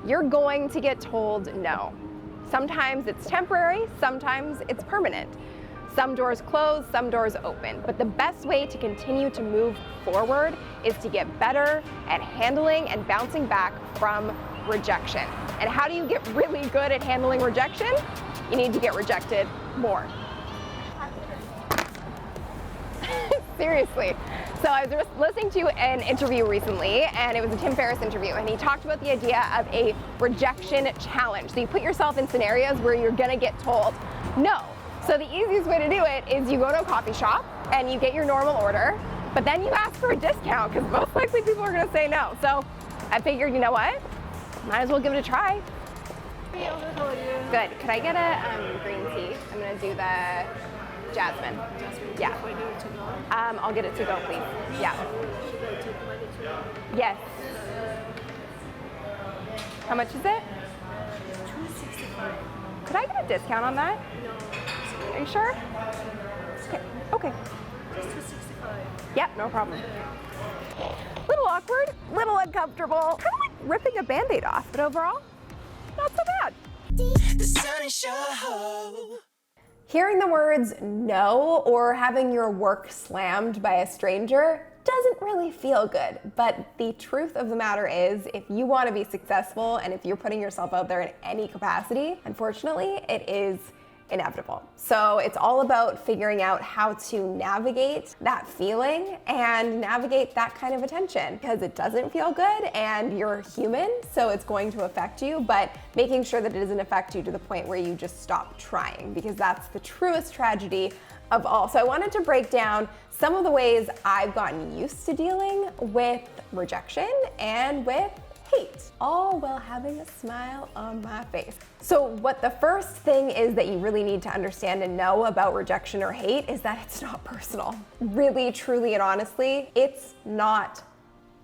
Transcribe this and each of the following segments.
you're going to get told no. Sometimes it's temporary, sometimes it's permanent. Some doors close, some doors open. But the best way to continue to move forward is to get better at handling and bouncing back from rejection. And how do you get really good at handling rejection? You need to get rejected more. Seriously. So I was just listening to an interview recently, and it was a Tim Ferriss interview, and he talked about the idea of a rejection challenge. So you put yourself in scenarios where you're gonna get told no. So the easiest way to do it is you go to a coffee shop and you get your normal order, but then you ask for a discount because most likely people are gonna say no. So I figured, you know what? Might as well give it a try. Good. Could I get a green tea? I'm gonna do the jasmine. Yeah. I'll get it to go, please. Yeah. Yes. How much is it? $2.65. Could I get a discount on that? Are you sure? Okay. Just $2.65. Yep, no problem. Little awkward, little uncomfortable. Kind of like ripping a Band-Aid off, but overall, not so bad. The Sunny Show. Hearing the words no or having your work slammed by a stranger doesn't really feel good, but the truth of the matter is, if you want to be successful and if you're putting yourself out there in any capacity, unfortunately, it is inevitable. So it's all about figuring out how to navigate that feeling and navigate that kind of attention, because it doesn't feel good and you're human, so it's going to affect you, but making sure that it doesn't affect you to the point where you just stop trying, because that's the truest tragedy of all. So I wanted to break down some of the ways I've gotten used to dealing with rejection and with hate, all while having a smile on my face. So what the first thing is that you really need to understand and know about rejection or hate is that it's not personal. Really, truly, and honestly, it's not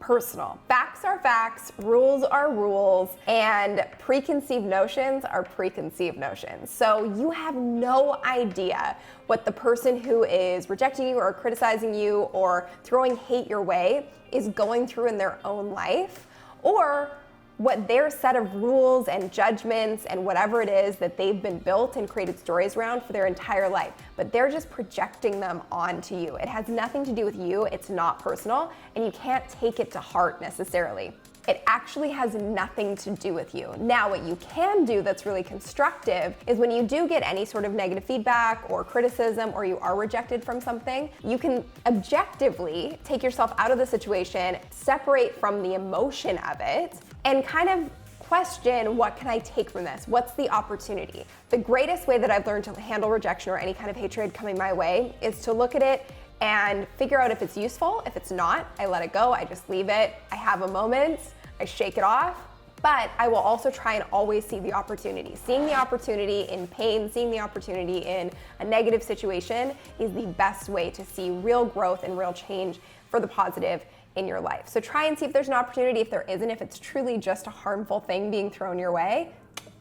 personal. Facts are facts, rules are rules, and preconceived notions are preconceived notions. So you have no idea what the person who is rejecting you or criticizing you or throwing hate your way is going through in their own life, or what their set of rules and judgments and whatever it is that they've been built and created stories around for their entire life. But they're just projecting them onto you. It has nothing to do with you, it's not personal, and you can't take it to heart necessarily. It actually has nothing to do with you. Now, what you can do that's really constructive is when you do get any sort of negative feedback or criticism, or you are rejected from something, you can objectively take yourself out of the situation, separate from the emotion of it, and kind of question, what can I take from this? What's the opportunity? The greatest way that I've learned to handle rejection or any kind of hatred coming my way is to look at it and figure out if it's useful. If it's not, I let it go, I just leave it. I have a moment, I shake it off, but I will also try and always see the opportunity. Seeing the opportunity in pain, seeing the opportunity in a negative situation is the best way to see real growth and real change for the positive in your life. So try and see if there's an opportunity. If there isn't, if it's truly just a harmful thing being thrown your way,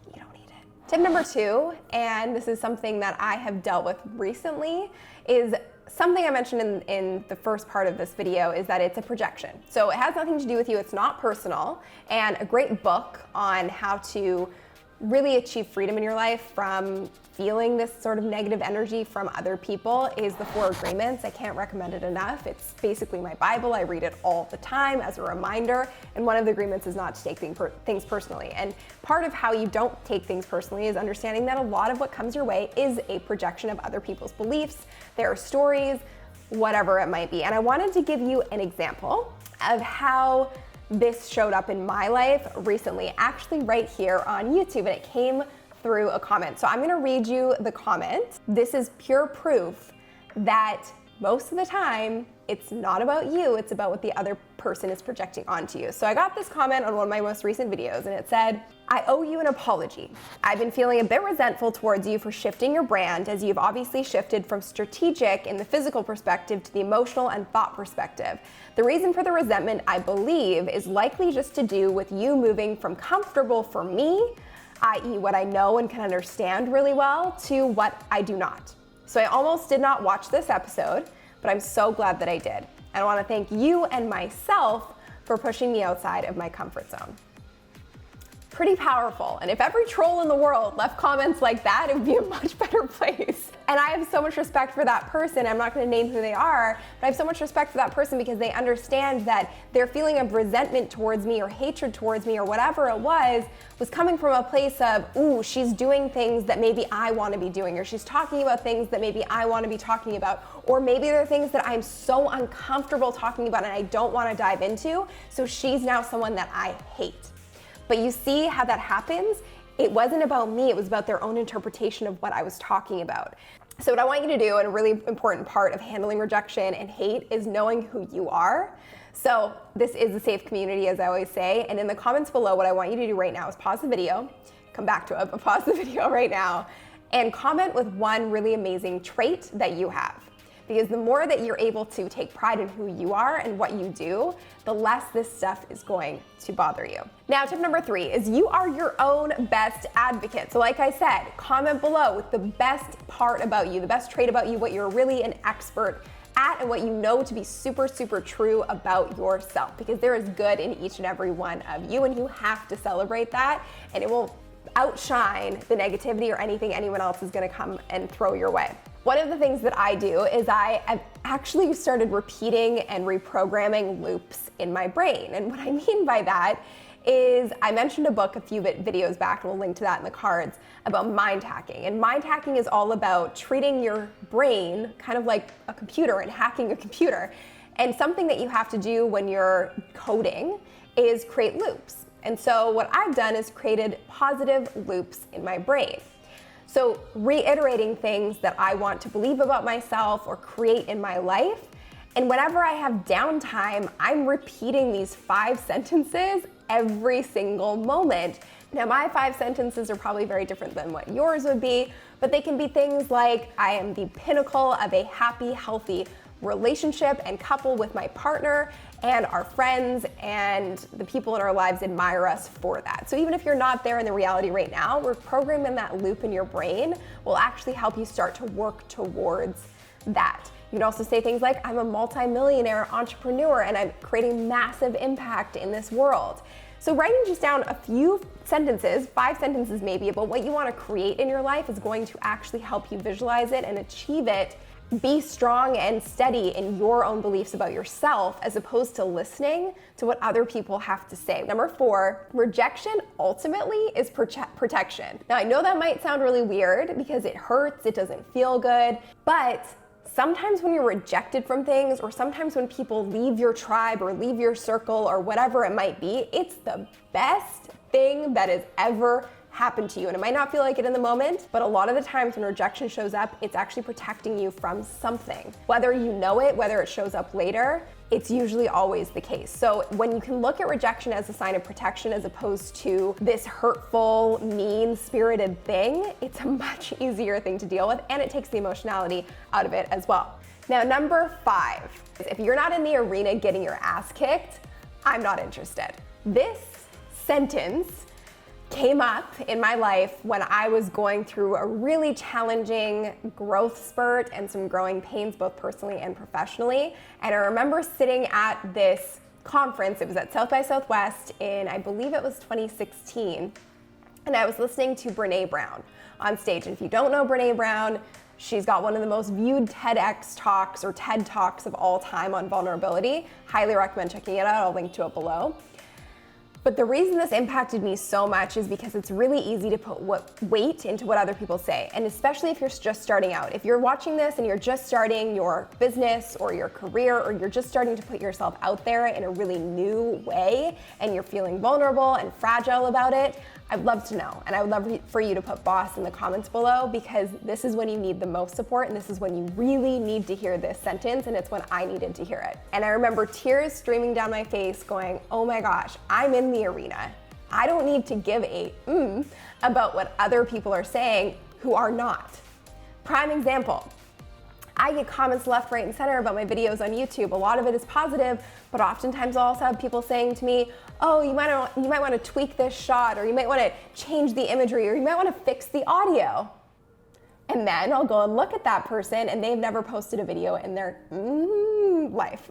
you don't need it. Tip number 2, and this is something that I have dealt with recently, is something I mentioned in the first part of this video, is that it's a projection. So it has nothing to do with you, it's not personal, and a great book on how to really achieve freedom in your life from feeling this sort of negative energy from other people is The 4 Agreements. I can't recommend it enough. It's basically my Bible. I read it all the time as a reminder, and one of the agreements is not to take things personally. And part of how you don't take things personally is understanding that a lot of what comes your way is a projection of other people's beliefs, their stories, whatever it might be. And I wanted to give you an example of how this showed up in my life recently, actually right here on YouTube, and it came through a comment. So I'm gonna read you the comment. This is pure proof that most of the time, it's not about you, it's about what the other person is projecting onto you. So I got this comment on one of my most recent videos, and it said, "I owe you an apology. I've been feeling a bit resentful towards you for shifting your brand, as you've obviously shifted from strategic in the physical perspective to the emotional and thought perspective. The reason for the resentment, I believe, is likely just to do with you moving from comfortable for me, i.e. what I know and can understand really well, to what I do not. So I almost did not watch this episode, but I'm so glad that I did. And I want to thank you and myself for pushing me outside of my comfort zone." pretty powerful. And if every troll in the world left comments like that, it would be a much better place. And I have so much respect for that person. I'm not gonna name who they are, but I have so much respect for that person because they understand that their feeling of resentment towards me or hatred towards me or whatever it was coming from a place of, ooh, she's doing things that maybe I wanna be doing, or she's talking about things that maybe I wanna be talking about, or maybe there are things that I'm so uncomfortable talking about and I don't wanna dive into, so she's now someone that I hate. But you see how that happens? It wasn't about me, it was about their own interpretation of what I was talking about. So what I want you to do, and a really important part of handling rejection and hate, is knowing who you are. So this is a safe community, as I always say, and in the comments below, what I want you to do right now is pause the video, come back to it, but pause the video right now, and comment with one really amazing trait that you have. Because the more that you're able to take pride in who you are and what you do, the less this stuff is going to bother you. Now, tip number 3 is you are your own best advocate. So like I said, comment below with the best part about you, the best trait about you, what you're really an expert at and what you know to be super, super true about yourself. Because there is good in each and every one of you, and you have to celebrate that, and it will outshine the negativity or anything anyone else is gonna come and throw your way. One of the things that I do is I have actually started repeating and reprogramming loops in my brain. And what I mean by that is I mentioned a book a few videos back, and we'll link to that in the cards, about mind hacking. And mind hacking is all about treating your brain kind of like a computer and hacking a computer. And something that you have to do when you're coding is create loops. And so what I've done is created positive loops in my brain. So reiterating things that I want to believe about myself or create in my life. And whenever I have downtime, I'm repeating these 5 sentences every single moment. Now, my 5 sentences are probably very different than what yours would be, but they can be things like, I am the pinnacle of a happy, healthy relationship and couple with my partner, and our friends and the people in our lives admire us for that. So even if you're not there in the reality right now, reprogramming that loop in your brain will actually help you start to work towards that. You can also say things like, I'm a multi-millionaire entrepreneur and I'm creating massive impact in this world. So writing just down a few sentences, 5 sentences maybe, about what you want to create in your life is going to actually help you visualize it and achieve it. Be strong and steady in your own beliefs about yourself as opposed to listening to what other people have to say. Number 4, rejection ultimately is protection. Now, I know that might sound really weird because it hurts, it doesn't feel good, but sometimes when you're rejected from things, or sometimes when people leave your tribe or leave your circle or whatever it might be, it's the best thing that has ever happened to you. And it might not feel like it in the moment, but a lot of the times when rejection shows up, it's actually protecting you from something. Whether you know it, whether it shows up later, it's usually always the case. So when you can look at rejection as a sign of protection as opposed to this hurtful, mean-spirited thing, it's a much easier thing to deal with, and it takes the emotionality out of it as well. Now, number 5, if you're not in the arena getting your ass kicked, I'm not interested. This sentence came up in my life when I was going through a really challenging growth spurt and some growing pains, both personally and professionally. And I remember sitting at this conference, it was at South by Southwest in, I believe it was 2016, and I was listening to Brené Brown on stage. And if you don't know Brené Brown, she's got one of the most viewed TEDx talks or TED Talks of all time on vulnerability. Highly recommend checking it out, I'll link to it below. But the reason this impacted me so much is because it's really easy to put weight into what other people say. And especially if you're just starting out. If you're watching this and you're just starting your business or your career, or you're just starting to put yourself out there in a really new way and you're feeling vulnerable and fragile about it, I'd love to know. And I would love for you to put boss in the comments below, because this is when you need the most support, and this is when you really need to hear this sentence, and it's when I needed to hear it. And I remember tears streaming down my face going, oh my gosh, I'm in the arena. I don't need to give a about what other people are saying who are not. Prime example. I get comments left, right, and center about my videos on YouTube. A lot of it is positive, but oftentimes I'll also have people saying to me, oh, you might want to tweak this shot, or you might want to change the imagery, or you might want to fix the audio. And then I'll go and look at that person, and they've never posted a video in their life.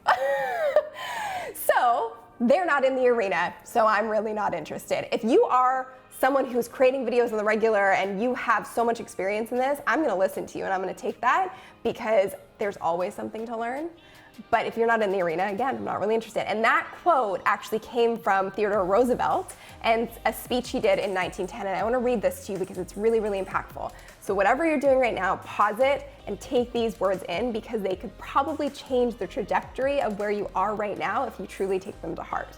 So they're not in the arena, so I'm really not interested. If you are someone who's creating videos on the regular and you have so much experience in this, I'm gonna listen to you and I'm gonna take that because there's always something to learn. But if you're not in the arena, again, I'm not really interested. And that quote actually came from Theodore Roosevelt and a speech he did in 1910. And I want to read this to you because it's really, really impactful. So whatever you're doing right now, pause it and take these words in because they could probably change the trajectory of where you are right now if you truly take them to heart.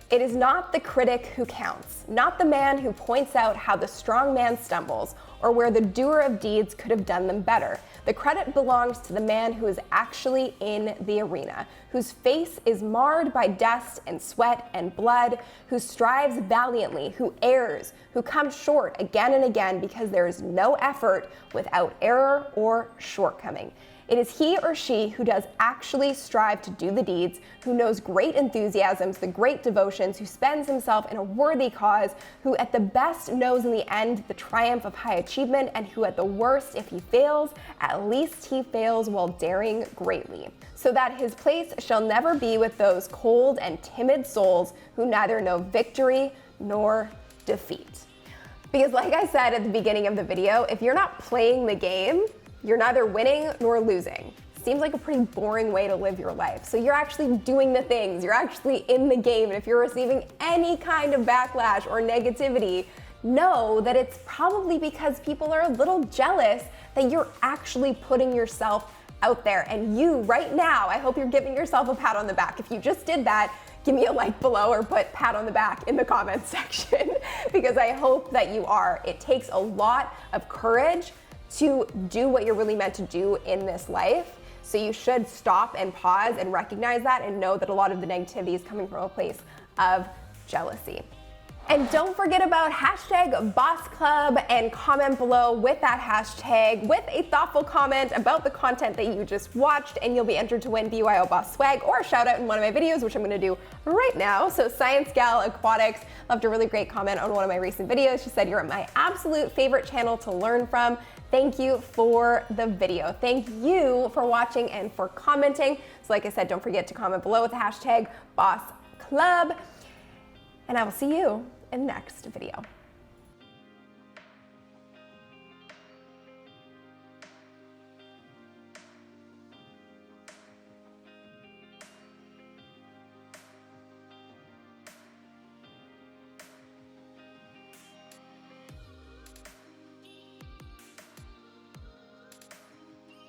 It is not the critic who counts, not the man who points out how the strong man stumbles or where the doer of deeds could have done them better. The credit belongs to the man who is actually in the arena, whose face is marred by dust and sweat and blood, who strives valiantly, who errs, who comes short again and again because there is no effort without error or shortcoming. It is he or she who does actually strive to do the deeds, who knows great enthusiasms, the great devotions, who spends himself in a worthy cause, who at the best knows in the end the triumph of high achievement, and who at the worst, if he fails, at least he fails while daring greatly, so that his place shall never be with those cold and timid souls who neither know victory nor defeat. Because like I said at the beginning of the video, if you're not playing the game, you're neither winning nor losing. Seems like a pretty boring way to live your life. So you're actually doing the things, you're actually in the game, and if you're receiving any kind of backlash or negativity, know that it's probably because people are a little jealous that you're actually putting yourself out there. And you, right now, I hope you're giving yourself a pat on the back. If you just did that, give me a like below or put pat on the back in the comments section because I hope that you are. It takes a lot of courage to do what you're really meant to do in this life. So you should stop and pause and recognize that and know that a lot of the negativity is coming from a place of jealousy. And don't forget about hashtag Boss Club and comment below with that hashtag with a thoughtful comment about the content that you just watched, and you'll be entered to win BYO Boss swag or a shout out in one of my videos, which I'm gonna do right now. So Science Gal Aquatics left a really great comment on one of my recent videos. She said, "You're my absolute favorite channel to learn from. Thank you for the video." Thank you for watching and for commenting. So like I said, don't forget to comment below with the hashtag Boss Club. And I will see you in the next video.